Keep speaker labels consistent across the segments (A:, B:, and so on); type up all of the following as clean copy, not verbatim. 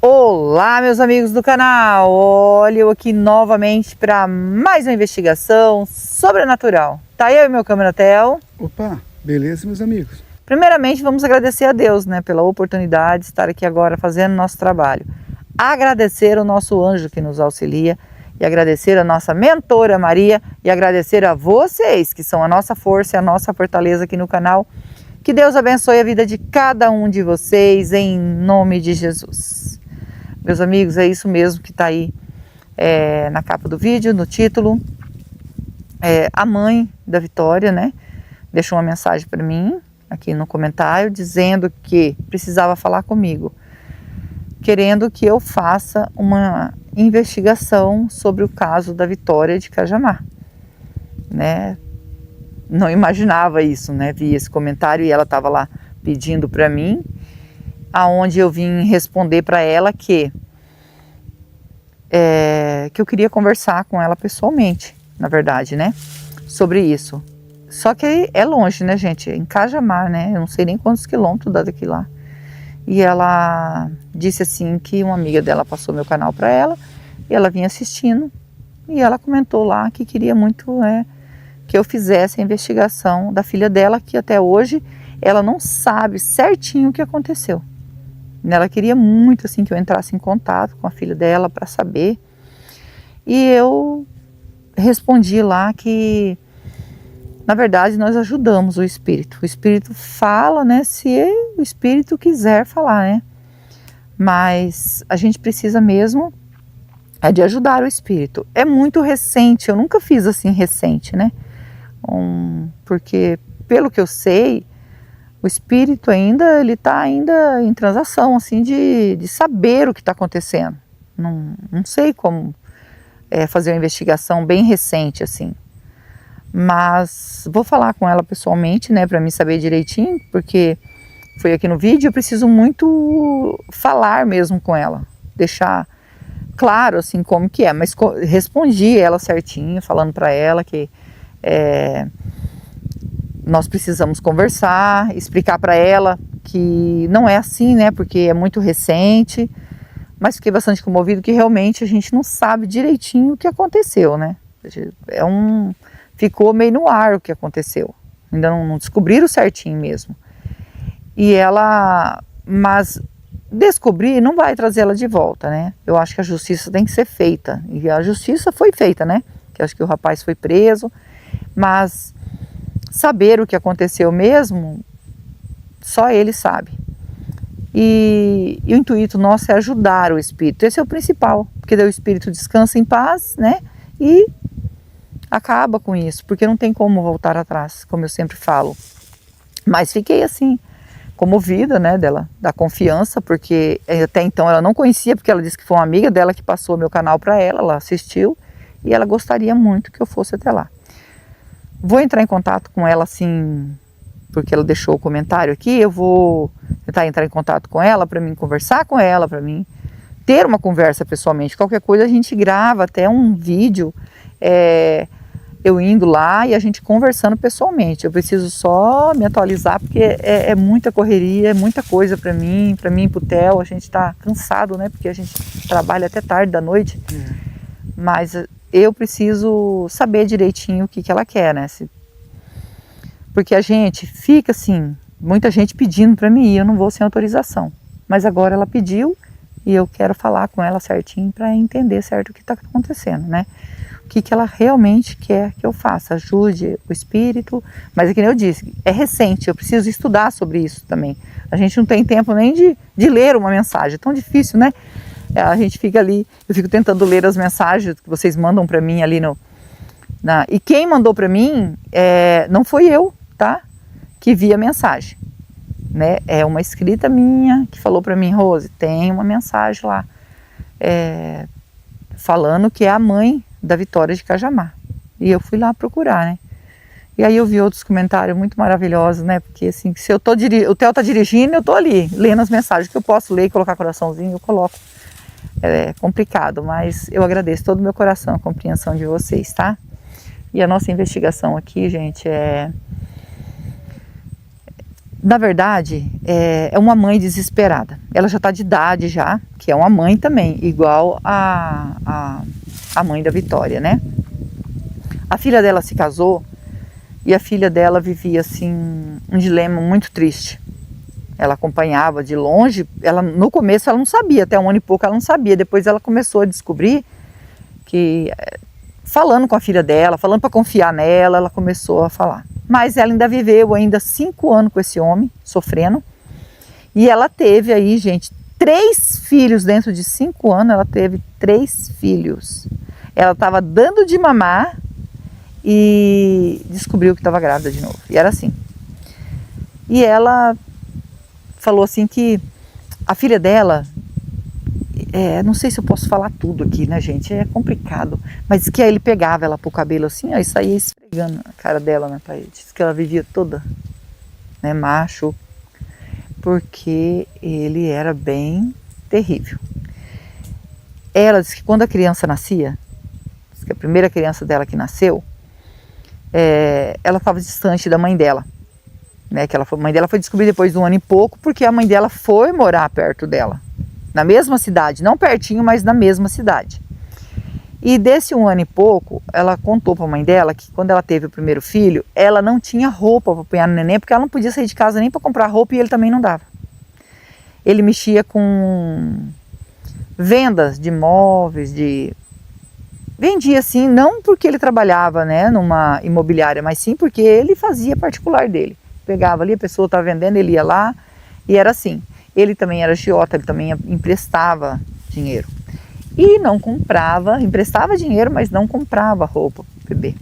A: Olá, meus amigos do canal! Olha eu aqui novamente para mais uma investigação sobrenatural. Tá eu e meu cameratel.
B: Opa, beleza, meus amigos?
A: Primeiramente, vamos agradecer a Deus, né, pela oportunidade de estar aqui agora fazendo nosso trabalho. Agradecer ao nosso anjo que nos auxilia e agradecer a nossa mentora Maria e agradecer a vocês que são a nossa força e a nossa fortaleza aqui no canal. Que Deus abençoe a vida de cada um de vocês em nome de Jesus. Meus amigos, é isso mesmo que está aí na capa do vídeo, no título. A mãe da Vitória, né, deixou uma mensagem para mim aqui no comentário dizendo que precisava falar comigo, querendo que eu faça uma investigação sobre o caso da Vitória de Cajamar, né? Não imaginava isso, né? Vi esse comentário e ela estava lá pedindo para mim, aonde eu vim responder para ela que eu queria conversar com ela pessoalmente, na verdade, né? Sobre isso. Só que é longe, né, gente? Em Cajamar, né? Eu não sei nem quantos quilômetros dá daqui lá. E ela disse assim que uma amiga dela passou meu canal para ela e ela vinha assistindo e ela comentou lá que queria muito que eu fizesse a investigação da filha dela, que até hoje ela não sabe certinho o que aconteceu. Ela queria muito assim que eu entrasse em contato com a filha dela para saber. E eu respondi lá que, na verdade, nós ajudamos o espírito. O espírito fala, né, se o espírito quiser falar, né? Mas a gente precisa mesmo de ajudar o espírito. É muito recente, eu nunca fiz assim recente, né? Porque, pelo que eu sei, o espírito ainda, ele está ainda em transação, assim, de saber o que está acontecendo. Não sei como fazer uma investigação bem recente, assim. Mas vou falar com ela pessoalmente, né, para mim saber direitinho, porque foi aqui no vídeo, eu preciso muito falar mesmo com ela, deixar claro, assim, como que é. Mas respondi ela certinho, falando para ela que nós precisamos conversar, explicar para ela que não é assim, né, porque é muito recente, mas fiquei bastante comovido que realmente a gente não sabe direitinho o que aconteceu, né, ficou meio no ar o que aconteceu, ainda não descobriram certinho mesmo, mas descobrir não vai trazer ela de volta, né, eu acho que a justiça tem que ser feita, e a justiça foi feita, né, que eu acho que o rapaz foi preso, mas saber o que aconteceu mesmo, só ele sabe. E o intuito nosso é ajudar o espírito. Esse é o principal, porque daí o espírito descansa em paz, né? E acaba com isso, porque não tem como voltar atrás, como eu sempre falo. Mas fiquei assim, comovida, né, da confiança, porque até então ela não conhecia, porque ela disse que foi uma amiga dela que passou meu canal para ela assistiu, e ela gostaria muito que eu fosse até lá. Vou entrar em contato com ela assim, porque ela deixou o comentário aqui, eu vou tentar entrar em contato com ela para mim conversar com ela, para mim ter uma conversa pessoalmente. Qualquer coisa a gente grava até um vídeo, eu indo lá e a gente conversando pessoalmente. Eu preciso só me atualizar porque é muita correria, é muita coisa para mim e pro Theo. A gente está cansado, né, porque a gente trabalha até tarde da noite, mas eu preciso saber direitinho o que ela quer, né? Porque a gente fica assim, muita gente pedindo para mim ir, eu não vou sem autorização. Mas agora ela pediu e eu quero falar com ela certinho para entender certo o que está acontecendo, né? O que ela realmente quer que eu faça, ajude o espírito. Mas é que nem eu disse, é recente, eu preciso estudar sobre isso também. A gente não tem tempo nem de ler uma mensagem, é tão difícil, né? A gente fica ali, eu fico tentando ler as mensagens que vocês mandam para mim ali e quem mandou para mim não foi eu, tá? Que vi a mensagem, né? É uma escrita minha que falou para mim, Rose, tem uma mensagem lá falando que é a mãe da Vitória de Cajamar. E eu fui lá procurar, né? E aí eu vi outros comentários muito maravilhosos, né? Porque assim, se o Theo tá dirigindo, eu tô ali lendo as mensagens que eu posso ler e colocar coraçãozinho, eu coloco. É complicado, mas eu agradeço todo o meu coração a compreensão de vocês, tá? E a nossa investigação aqui, gente, Na verdade, é uma mãe desesperada. Ela já está de idade já, que é uma mãe também, igual a mãe da Vitória, né? A filha dela se casou e a filha dela vivia assim um dilema muito triste. Ela acompanhava de longe, no começo ela não sabia, até 1 ano e pouco ela não sabia. Depois ela começou a descobrir que, falando com a filha dela, falando para confiar nela, ela começou a falar. Mas ela ainda viveu 5 anos com esse homem, sofrendo. E ela teve aí, gente, 3 filhos dentro de 5 anos, ela teve 3 filhos. Ela estava dando de mamar e descobriu que estava grávida de novo. E era assim. E ela falou assim que a filha dela, não sei se eu posso falar tudo aqui, né, gente? É complicado. Mas que aí ele pegava ela pro cabelo assim, ó, e saía esfregando a cara dela na parede. Diz que ela vivia toda, né, macho, porque ele era bem terrível. Ela disse que quando a criança nascia, diz que a primeira criança dela que nasceu, ela estava distante da mãe dela. Né, que a mãe dela foi descobrir depois de 1 ano e pouco, porque a mãe dela foi morar perto dela. Na mesma cidade, não pertinho, mas na mesma cidade. E desse 1 ano e pouco, ela contou para a mãe dela que quando ela teve o primeiro filho, ela não tinha roupa para apanhar no neném, porque ela não podia sair de casa nem para comprar roupa e ele também não dava. Ele mexia com vendas de móveis, vendia assim, não porque ele trabalhava, né, numa imobiliária, mas sim porque ele fazia particular dele. Pegava ali, a pessoa estava vendendo, ele ia lá e era assim. Ele também era agiota, ele também emprestava dinheiro. E não comprava, emprestava dinheiro, mas não comprava roupa para o bebê.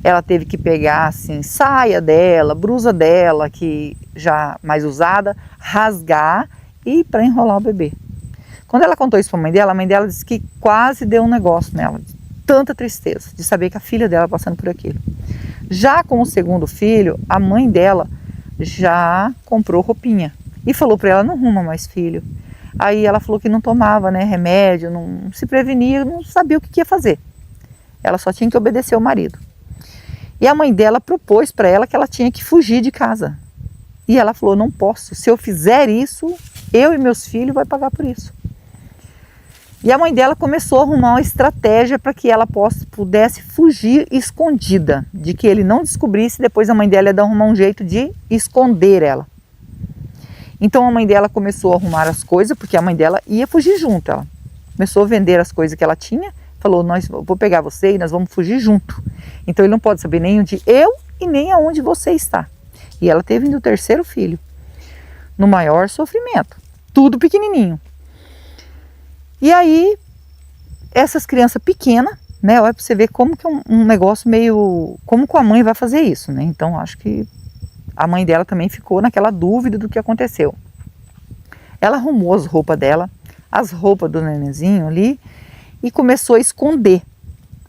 A: Ela teve que pegar assim, saia dela, blusa dela, que já mais usada, rasgar e para enrolar o bebê. Quando ela contou isso para a mãe dela disse que quase deu um negócio nela, de tanta tristeza, de saber que a filha dela passando por aquilo. Já com o segundo filho, a mãe dela já comprou roupinha e falou para ela, não arruma mais filho. Aí ela falou que não tomava, né, remédio, não se prevenia, não sabia o que ia fazer. Ela só tinha que obedecer ao marido. E a mãe dela propôs para ela que ela tinha que fugir de casa. E ela falou, não posso, se eu fizer isso, eu e meus filhos vão pagar por isso. E a mãe dela começou a arrumar uma estratégia para que ela pudesse fugir escondida, de que ele não descobrisse, depois a mãe dela ia arrumar um jeito de esconder ela. Então a mãe dela começou a arrumar as coisas, porque a mãe dela ia fugir junto. Ela começou a vender as coisas que ela tinha, falou, vou pegar você e nós vamos fugir junto. Então ele não pode saber nem onde eu e nem aonde você está. E ela teve o 3º filho, no maior sofrimento, tudo pequenininho. E aí, essas crianças pequenas, né, olha para você ver como que é um negócio meio, como que a mãe vai fazer isso, né? Então acho que a mãe dela também ficou naquela dúvida do que aconteceu. Ela arrumou as roupas dela, as roupas do nenenzinho ali, e começou a esconder,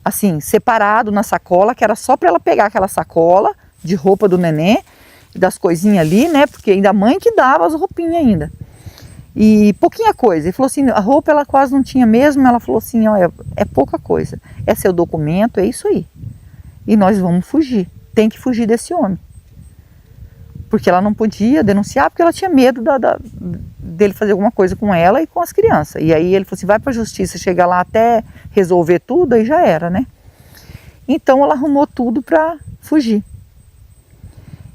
A: assim, separado na sacola, que era só para ela pegar aquela sacola de roupa do neném, das coisinhas ali, né, porque ainda a mãe que dava as roupinhas ainda. E pouquinha coisa, ele falou assim, a roupa ela quase não tinha mesmo, ela falou assim, olha, é pouca coisa, é seu documento, é isso aí. E nós vamos fugir, tem que fugir desse homem. Porque ela não podia denunciar, porque ela tinha medo dele fazer alguma coisa com ela e com as crianças. E aí ele falou assim, vai para a justiça, chega lá até resolver tudo, aí já era, né? Então ela arrumou tudo para fugir.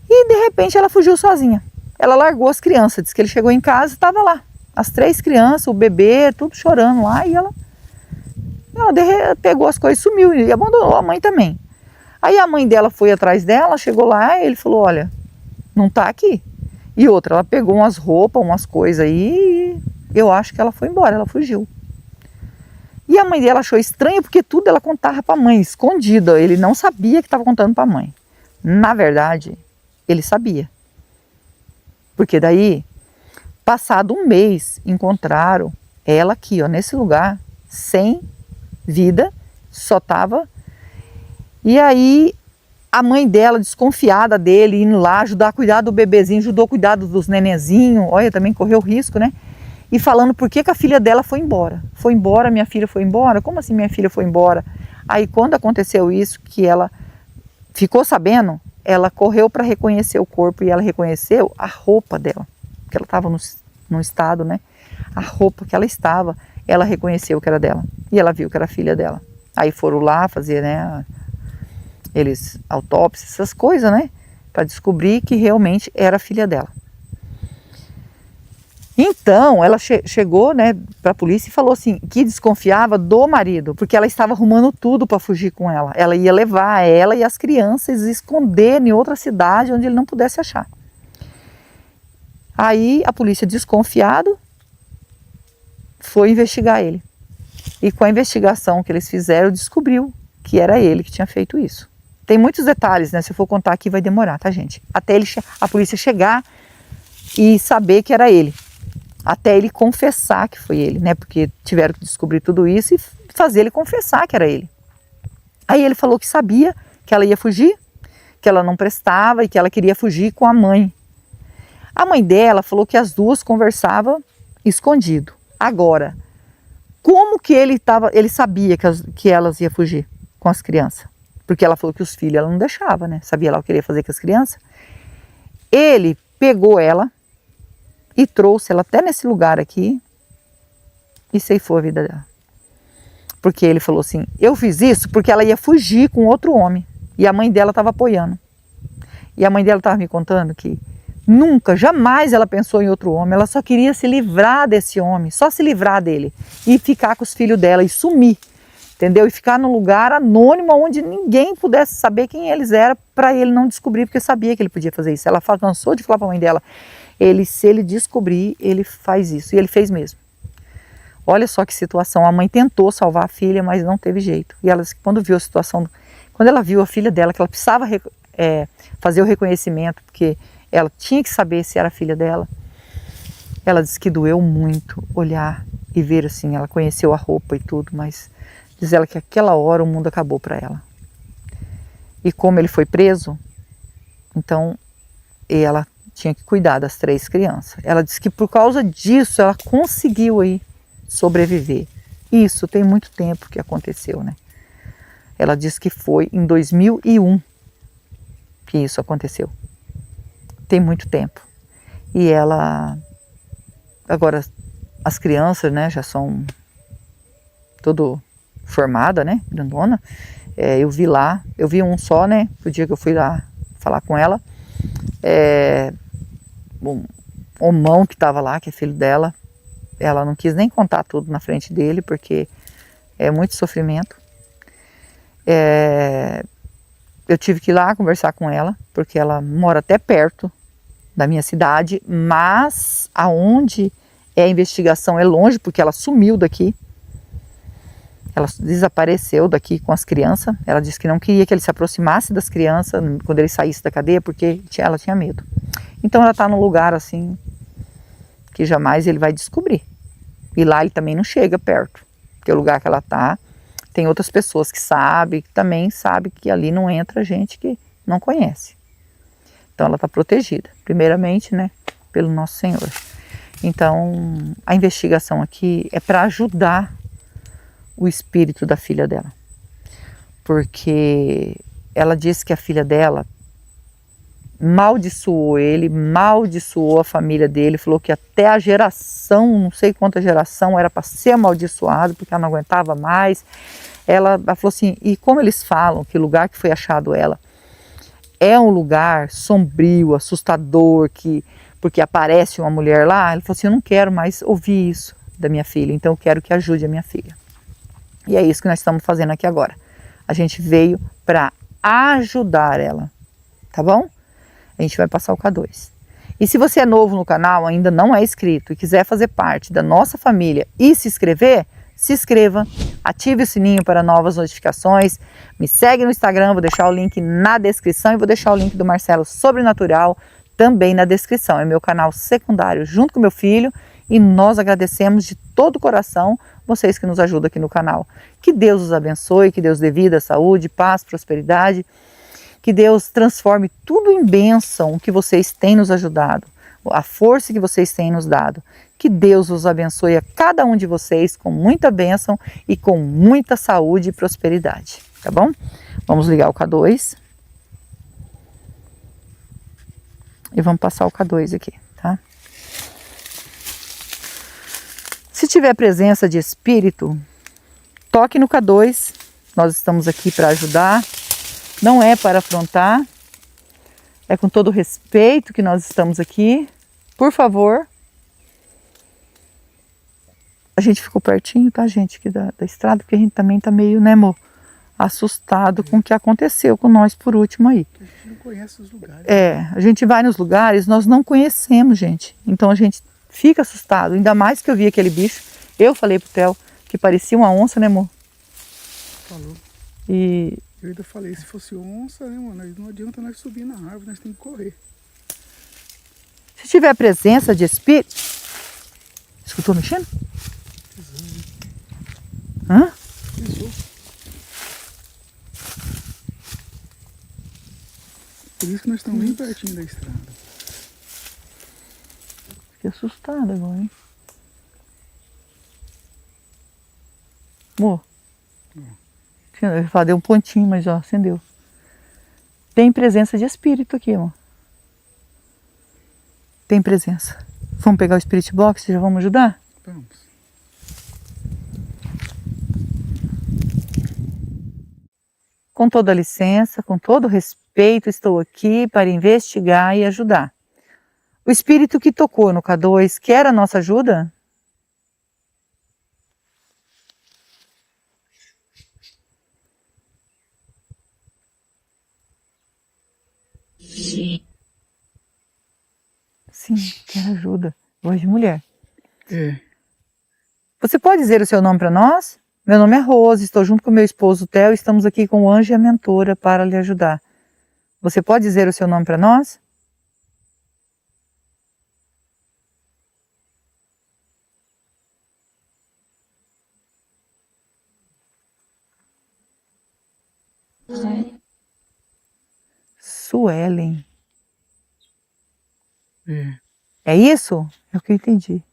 A: E de repente ela fugiu sozinha. Ela largou as crianças, disse que ele chegou em casa e estava lá. As 3 crianças, o bebê, tudo chorando lá. E ela pegou as coisas e sumiu e abandonou a mãe também. Aí a mãe dela foi atrás dela, chegou lá e ele falou, olha, não tá aqui. E outra, ela pegou umas roupas, umas coisas aí e eu acho que ela foi embora, ela fugiu. E a mãe dela achou estranho porque tudo ela contava para a mãe, escondida. Ele não sabia que estava contando para a mãe. Na verdade, ele sabia. Porque daí, passado 1 mês, encontraram ela aqui, ó, nesse lugar, sem vida, só tava. E aí, a mãe dela, desconfiada dele, indo lá ajudar a cuidar do bebezinho, ajudou a cuidar dos nenenzinhos, olha, também correu risco, né? E falando por que a filha dela foi embora. Foi embora, minha filha foi embora? Como assim minha filha foi embora? Aí, quando aconteceu isso, que ela ficou sabendo, ela correu para reconhecer o corpo e ela reconheceu a roupa dela, porque ela estava num estado, né? A roupa que ela estava, ela reconheceu que era dela e ela viu que era filha dela. Aí foram lá fazer, né, eles autópsia, essas coisas, né, para descobrir que realmente era filha dela. Então ela chegou, né, para a polícia e falou assim que desconfiava do marido, porque ela estava arrumando tudo para fugir com ela. Ela ia levar ela e as crianças e esconder em outra cidade onde ele não pudesse achar. Aí a polícia, desconfiado, foi investigar ele. E com a investigação que eles fizeram, descobriu que era ele que tinha feito isso. Tem muitos detalhes, né? Se eu for contar aqui vai demorar, tá, gente? Até a polícia chegar e saber que era ele. Até ele confessar que foi ele, né? Porque tiveram que descobrir tudo isso e fazer ele confessar que era ele. Aí ele falou que sabia que ela ia fugir, que ela não prestava e que ela queria fugir com a mãe. A mãe dela falou que as duas conversavam escondido. Agora, como que ele sabia que elas iam fugir com as crianças? Porque ela falou que os filhos ela não deixava, né? Sabia lá o que ele ia fazer com as crianças. Ele pegou ela e trouxe ela até nesse lugar aqui e ceifou a vida dela. Porque ele falou assim, eu fiz isso porque ela ia fugir com outro homem. E a mãe dela estava apoiando. E a mãe dela estava me contando que nunca, jamais ela pensou em outro homem. Ela só queria se livrar desse homem, só se livrar dele. E ficar com os filhos dela e sumir. Entendeu? E ficar num lugar anônimo onde ninguém pudesse saber quem eles eram para ele não descobrir, porque sabia que ele podia fazer isso. Ela cansou de falar para a mãe dela, se ele descobrir, ele faz isso. E ele fez mesmo. Olha só que situação. A mãe tentou salvar a filha, mas não teve jeito. E ela, quando viu a situação, quando ela viu a filha dela, que ela precisava fazer o reconhecimento, porque ela tinha que saber se era filha dela, ela disse que doeu muito olhar e ver assim. Ela conheceu a roupa e tudo, mas diz ela que aquela hora o mundo acabou para ela. E como ele foi preso, então ela tinha que cuidar das 3 crianças. Ela disse que por causa disso ela conseguiu aí sobreviver. Isso tem muito tempo que aconteceu, né? Ela disse que foi em 2001 que isso aconteceu. Tem muito tempo. E ela, agora as crianças, né, já são tudo formada, né, grandona. Eu vi lá, eu vi um só, né, o dia que eu fui lá falar com ela. O irmão que estava lá, que é filho dela, ela não quis nem contar tudo na frente dele, porque é muito sofrimento. Eu tive que ir lá conversar com ela, porque ela mora até perto da minha cidade, mas aonde é a investigação é longe, porque ela sumiu daqui. Ela desapareceu daqui com as crianças. Ela disse que não queria que ele se aproximasse das crianças quando ele saísse da cadeia, porque ela tinha medo. Então ela está num lugar assim que jamais ele vai descobrir. E lá ele também não chega perto, porque o lugar que ela está tem outras pessoas que sabem, que também sabem que ali não entra gente que não conhece. Então ela está protegida, primeiramente, né, pelo nosso Senhor. Então a investigação aqui é para ajudar o espírito da filha dela, porque ela disse que a filha dela maldiçoou ele, maldiçoou a família dele, falou que até a geração, não sei quanta geração, era para ser amaldiçoado, porque ela não aguentava mais. Ela falou assim, e como eles falam que o lugar que foi achado ela é um lugar sombrio, assustador, porque aparece uma mulher lá, ela falou assim, eu não quero mais ouvir isso da minha filha, então eu quero que ajude a minha filha. E é isso que nós estamos fazendo aqui agora. A gente veio para ajudar ela, tá bom? A gente vai passar o K2. E se você é novo no canal, ainda não é inscrito e quiser fazer parte da nossa família e se inscrever, se inscreva, ative o sininho para novas notificações, me segue no Instagram, vou deixar o link na descrição e vou deixar o link do Marcelo Sobrenatural também na descrição. É meu canal secundário junto com meu filho e nós agradecemos de todo o coração vocês que nos ajudam aqui no canal. Que Deus os abençoe, que Deus dê vida, saúde, paz, prosperidade, que Deus transforme tudo em bênção que vocês têm nos ajudado, a força que vocês têm nos dado. Que Deus os abençoe a cada um de vocês com muita bênção e com muita saúde e prosperidade, tá bom? Vamos ligar o K2. E vamos passar o K2 aqui, tá? Se tiver presença de espírito, toque no K2. Nós estamos aqui para ajudar. Não é para afrontar. É com todo respeito que nós estamos aqui. Por favor. A gente ficou pertinho, tá, gente, aqui da estrada, porque a gente também tá meio, né, amor, assustado com o que aconteceu com nós por último aí.
B: A gente não conhece os lugares.
A: A gente vai nos lugares, nós não conhecemos, gente. Então a gente fica assustado. Ainda mais que eu vi aquele bicho. Eu falei pro Theo que parecia uma onça, né, amor?
B: Falou.
A: E
B: Eu ainda falei, se fosse onça, né, mano, não adianta nós subir na árvore, nós temos que correr.
A: se tiver presença de espírito... Escutou mexendo? Hã?
B: Pensou? Por isso que nós estamos bem pertinho da estrada.
A: Fiquei assustada agora, hein? Amor. Eu ia falar, deu um pontinho, mas ó, acendeu. Tem presença de espírito aqui, amor. Tem presença. Vamos pegar o Spirit Box e já vamos ajudar?
B: Vamos.
A: Com toda licença, com todo respeito, estou aqui para investigar e ajudar. O espírito que tocou no K2 quer a nossa ajuda? Sim, quer ajuda. Voz de mulher.
B: É.
A: Você pode dizer o seu nome para nós? Meu nome é Rose, estou junto com meu esposo Theo e estamos aqui com o anjo e a mentora para lhe ajudar. Você pode dizer o seu nome para nós? Suelen.
B: É.
A: É isso? É o que eu entendi.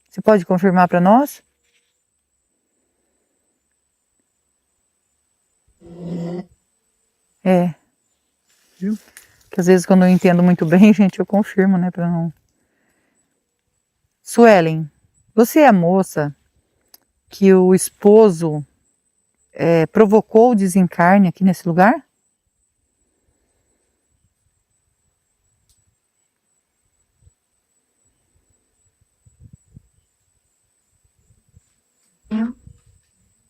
A: Você pode confirmar para nós? É.
B: Viu?
A: Que às vezes quando eu entendo muito bem, gente, eu confirmo, né, para não... Suelen, você é a moça que o esposo provocou o desencarne aqui nesse lugar?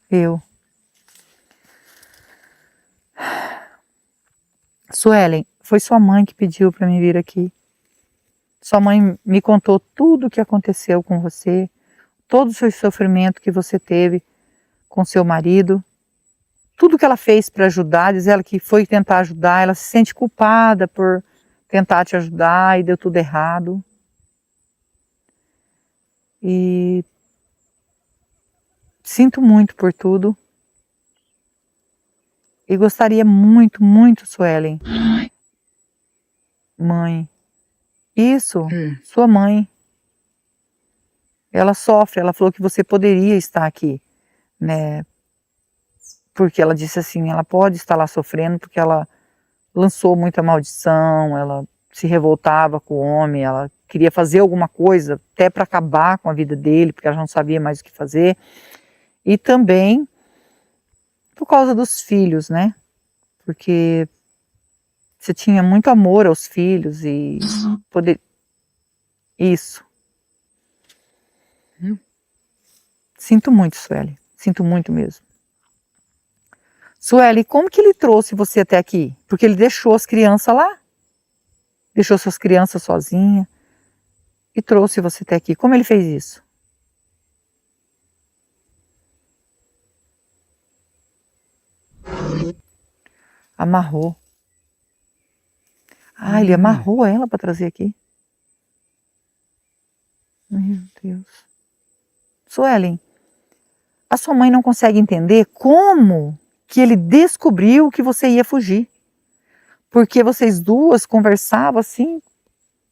A: Eu. Suelen, foi sua mãe que pediu para mim vir aqui. Sua mãe me contou tudo o que aconteceu com você, todo o seu sofrimento que você teve com seu marido, tudo que ela fez para ajudar, diz ela que foi tentar ajudar, ela se sente culpada por tentar te ajudar e deu tudo errado. E sinto muito por tudo. E gostaria muito, muito, Suelen. Mãe. Isso, sua mãe. Ela sofre, ela falou que você poderia estar aqui, né? Porque ela disse assim, ela pode estar lá sofrendo porque ela lançou muita maldição, ela se revoltava com o homem, ela queria fazer alguma coisa até para acabar com a vida dele, porque ela não sabia mais o que fazer. E também por causa dos filhos, né? Porque você tinha muito amor aos filhos e poder... Isso. Sinto muito, Sueli. Sinto muito mesmo. Sueli, como que ele trouxe você até aqui? Porque ele deixou as crianças lá. Deixou suas crianças sozinhas. E trouxe você até aqui. Como ele fez isso? Amarrou. Ah, ele amarrou ela para trazer aqui. Meu Deus. Suelen, a sua mãe não consegue entender como que ele descobriu que você ia fugir. Porque vocês duas conversavam assim,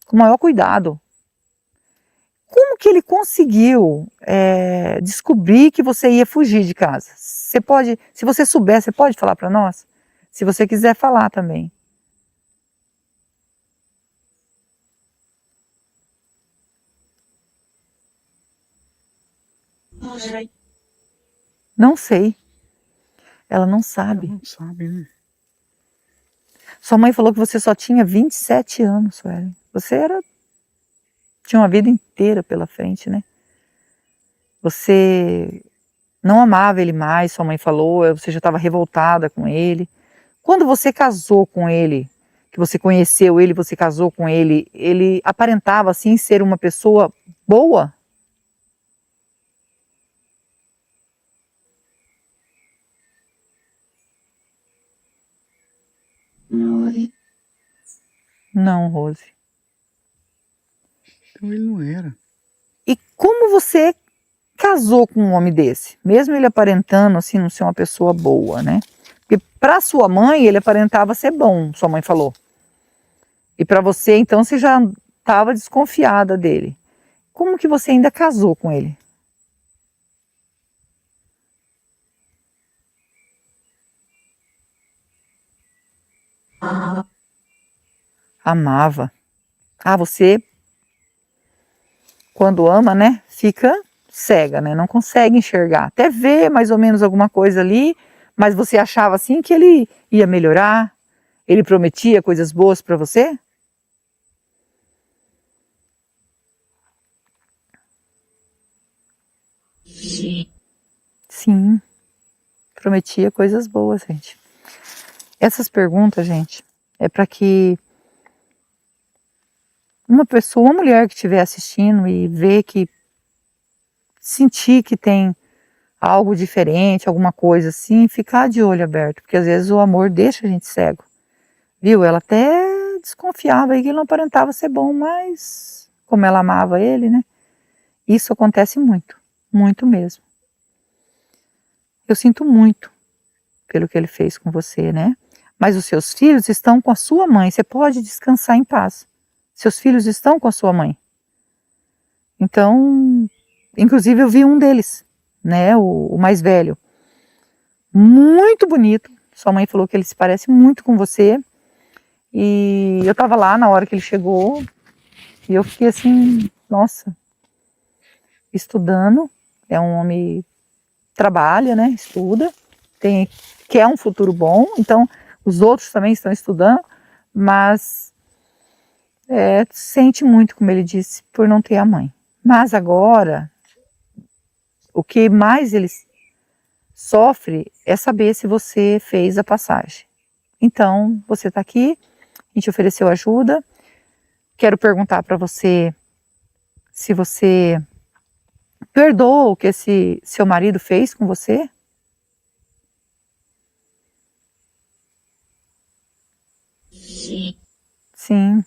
A: com o maior cuidado. Como que ele conseguiu descobrir que você ia fugir de casa? Você pode, se você souber, você pode falar para nós? Se você quiser falar também. Não sei. Ela não
B: Ela
A: sabe.
B: não sabe, né?
A: Sua mãe falou que você só tinha 27 anos, Suelen. Tinha uma vida inteira pela frente, né? Você não amava ele mais, sua mãe falou, você já estava revoltada com ele. Quando você casou com ele, que você conheceu ele, você casou com ele, ele aparentava assim ser uma pessoa boa? Não, Rose.
B: Então ele não era.
A: E como você casou com um homem desse? Mesmo ele aparentando assim não ser uma pessoa boa, né? Porque para sua mãe ele aparentava ser bom, sua mãe falou. E para você então você já estava desconfiada dele. Como que você ainda casou com ele? Amava. Ah, você quando ama, né, fica cega, né? Não consegue enxergar. Até vê mais ou menos alguma coisa ali, mas você achava assim que ele ia melhorar? Ele prometia coisas boas para você? Sim, prometia coisas boas, gente. Essas perguntas, gente, é para que uma pessoa, uma mulher que estiver assistindo e ver que sentir que tem algo diferente, alguma coisa assim, ficar de olho aberto, porque às vezes o amor deixa a gente cego. Viu? Ela até desconfiava aí que ele não aparentava ser bom, mas como ela amava ele, né? Isso acontece muito, muito mesmo. Eu sinto muito pelo que ele fez com você, né? Mas os seus filhos estão com a sua mãe, você pode descansar em paz. Seus filhos estão com a sua mãe. Então, inclusive eu vi um deles, né? O mais velho. Muito bonito. Sua mãe falou que ele se parece muito com você. E eu estava lá na hora que ele chegou e eu fiquei assim, nossa, estudando. É um homem que trabalha, né? Estuda, quer um futuro bom. Então, os outros também estão estudando, mas sente muito, como ele disse, por não ter a mãe. Mas agora, o que mais ele sofre é saber se você fez a passagem. Então, você está aqui, a gente ofereceu ajuda. Quero perguntar para você se você perdoa o que esse seu marido fez com você? Sim,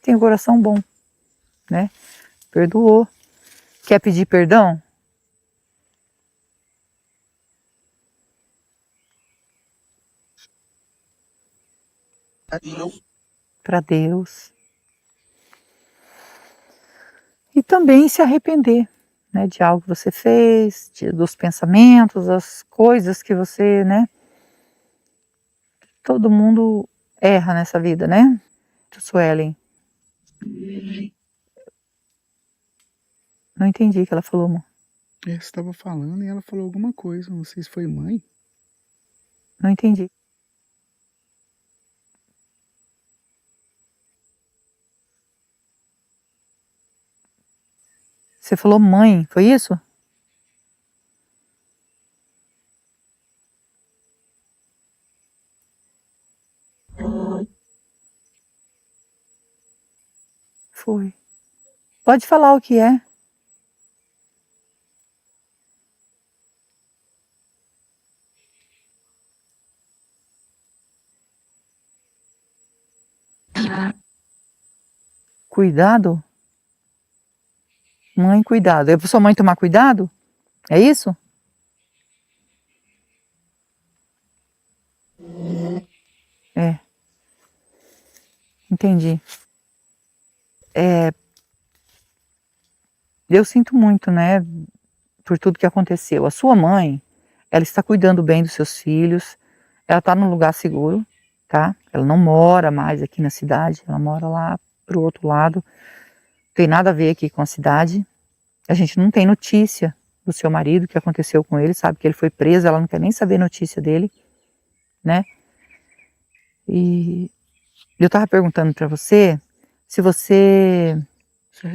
A: tem um coração bom, né? Perdoou. Quer pedir perdão? Para Deus. E também se arrepender, né, de algo que você fez, dos pensamentos, das coisas que você, né? Todo mundo erra nessa vida, né? Suelen. Não entendi o que ela falou, amor.
B: Você estava falando e ela falou alguma coisa, não sei se foi mãe.
A: Não entendi. Você falou mãe, foi isso? Foi. Pode falar o que é. Cuidado? Mãe, cuidado. É para sua mãe tomar cuidado? É isso? É. Entendi. Eu sinto muito, né, por tudo que aconteceu. A sua mãe, ela está cuidando bem dos seus filhos, ela está num lugar seguro, tá? Ela não mora mais aqui na cidade, ela mora lá pro outro lado. Não tem nada a ver aqui com a cidade. A gente não tem notícia do seu marido, o que aconteceu com ele, sabe que ele foi preso, ela não quer nem saber notícia dele, né? E eu estava perguntando para você se você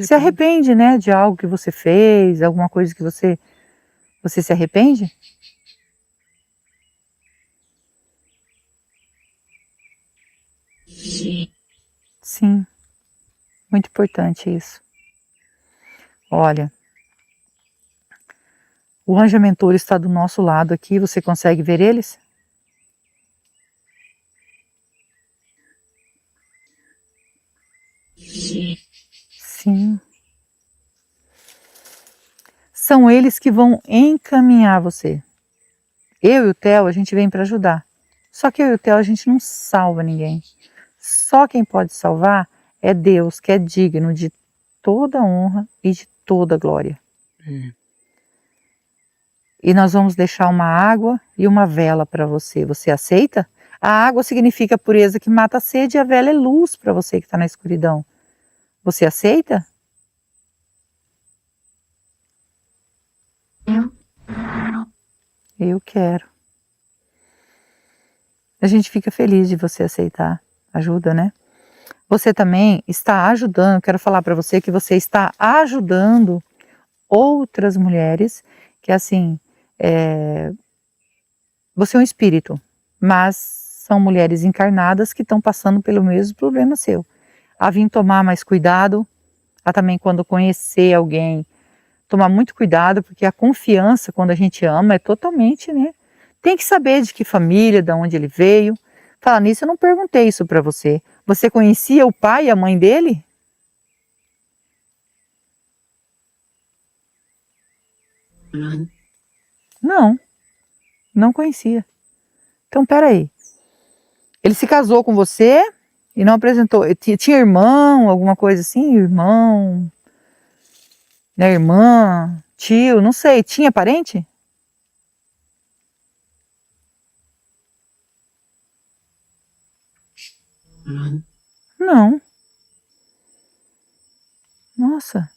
A: se arrepende, né, de algo que você fez, alguma coisa que você se arrepende? Sim, muito importante isso. Olha, o anjo mentor está do nosso lado aqui, você consegue ver eles? Sim. São eles que vão encaminhar você. Eu e o Theo, a gente vem para ajudar. Só que eu e o Theo, a gente não salva ninguém. Só quem pode salvar é Deus, que é digno de toda honra e de toda glória.
B: É.
A: E nós vamos deixar uma água e uma vela para você. Você aceita? A água significa pureza que mata a sede e a vela é luz para você que está na escuridão. Você aceita? Eu quero. A gente fica feliz de você aceitar. Ajuda, né? Você também está ajudando, quero falar para você que você está ajudando outras mulheres que assim, você é um espírito, mas são mulheres encarnadas que estão passando pelo mesmo problema seu. A vir tomar mais cuidado, a também quando conhecer alguém, tomar muito cuidado, porque a confiança quando a gente ama é totalmente, né? Tem que saber de que família, de onde ele veio. Falar nisso, eu não perguntei isso para você. Você conhecia o pai e a mãe dele? Não, não conhecia. Então, peraí. Ele se casou com você e não apresentou. Tinha irmão, alguma coisa assim? Irmão, né, irmã, tio, não sei. Tinha parente? Não. Nossa.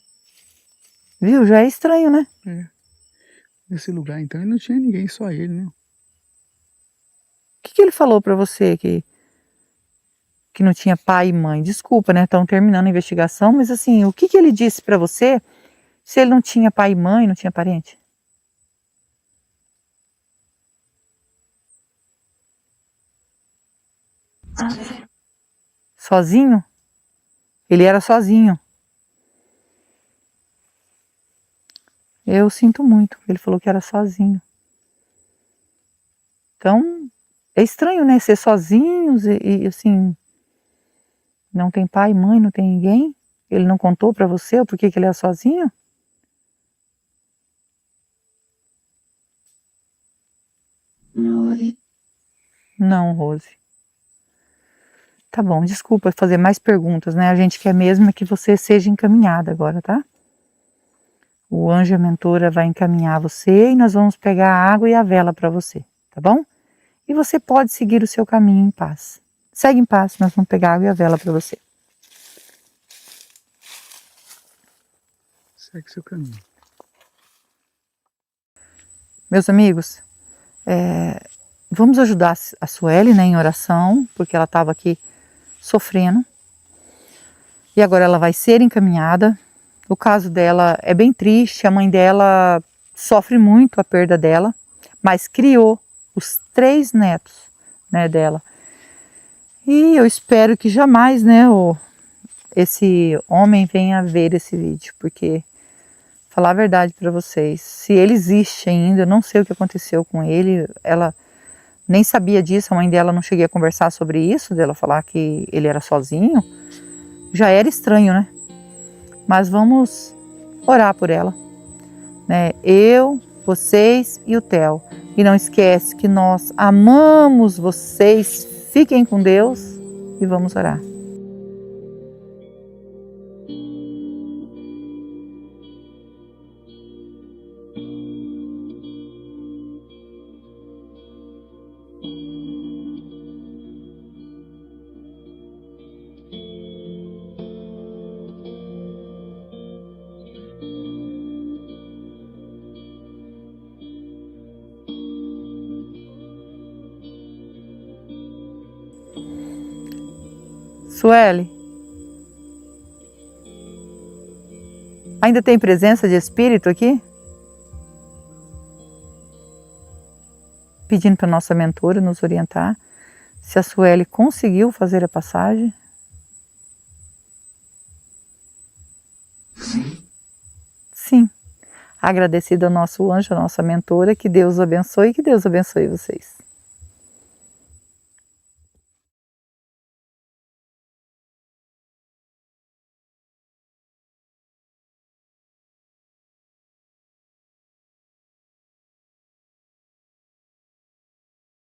A: Viu? Já é estranho, né?
B: É. Nesse lugar, então, ele não tinha ninguém, só ele, né?
A: O que ele falou pra você que não tinha pai e mãe? Desculpa, né? Estão terminando a investigação, mas assim, o que ele disse pra você se ele não tinha pai e mãe, não tinha parente? Sozinho? Ele era sozinho. Eu sinto muito. Ele falou que era sozinho. Então, é estranho, né? Ser sozinhos e assim, não tem pai, mãe, não tem ninguém. Ele não contou pra você o porquê que ele é sozinho? Não, Rose. Tá bom, desculpa fazer mais perguntas, né? A gente quer mesmo é que você seja encaminhada agora, tá? O anjo e a mentora vai encaminhar você e nós vamos pegar a água e a vela para você, tá bom? E você pode seguir o seu caminho em paz. Segue em paz, nós vamos pegar a água e a vela para você.
B: Segue seu caminho.
A: Meus amigos, vamos ajudar a Sueli, né, em oração, porque ela estava aqui sofrendo. E agora ela vai ser encaminhada. O caso dela é bem triste, a mãe dela sofre muito a perda dela, mas criou os 3 netos, né, dela. E eu espero que jamais, né, esse homem venha ver esse vídeo, porque, falar a verdade para vocês, se ele existe ainda, eu não sei o que aconteceu com ele, ela nem sabia disso, a mãe dela não cheguei a conversar sobre isso, dela falar que ele era sozinho, já era estranho, né? Mas vamos orar por ela, né? Eu, vocês e o Theo. E não esquece que nós amamos vocês. Fiquem com Deus e vamos orar. Sueli? Ainda tem presença de espírito aqui? Pedindo para nossa mentora nos orientar se a Sueli conseguiu fazer a passagem. Sim. Agradecido ao nosso anjo, a nossa mentora, que Deus abençoe e que Deus abençoe vocês.